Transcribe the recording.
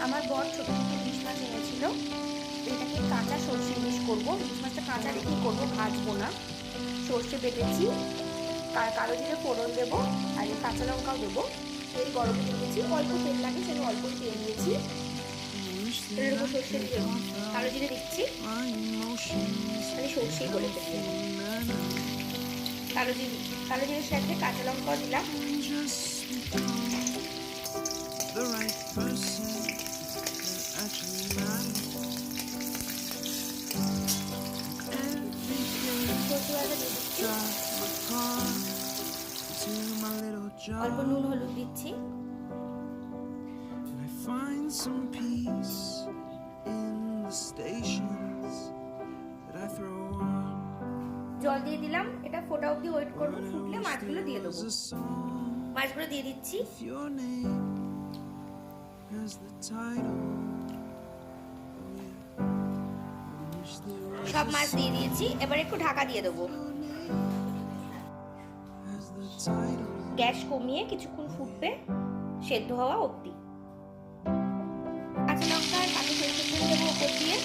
আমার বর ছোট ছোট ইলিশ মাছ এনেছিল, এটাকে কাঁচা সর্ষে ইলিশ করবো। ইলিশ মাছটা কাঁচা রেখেই করবো, ভাজবো না। সর্ষে বেটেছি, কালো জিরে ফোড়ন দেবো, আর এই কাঁচা লঙ্কাও দেবো। তেল গরমে দিয়েছি, অল্প তেল লাগে সেটা অল্পই তেল দিয়েছি। তেলের উপর সর্ষে দিয়ে কালো জিরে দিচ্ছি, খালি সর্ষেই বলে ফেলছি। কালো জিরের সাথে কাঁচা লঙ্কাও দিলাম। অল্প নুন হলুদ দিচ্ছি। জল দিয়ে দিলাম, এটা ফোটা অবধি ওয়েট করবো, ফুটলে মাছগুলো দিয়ে দেবো। মাছগুলো দিয়ে দিচ্ছি। সব মাছ দিয়ে দিয়েছি, এবার একটু ঢাকা দিয়ে দেবো। গ্যাস কমিয়ে কিছুক্ষণ ফুটবে, সেদ্ধ হওয়া অবধি। কাঁচা লঙ্কা আর কাঁচা সরষের তেল দেবো ওপর দিয়ে।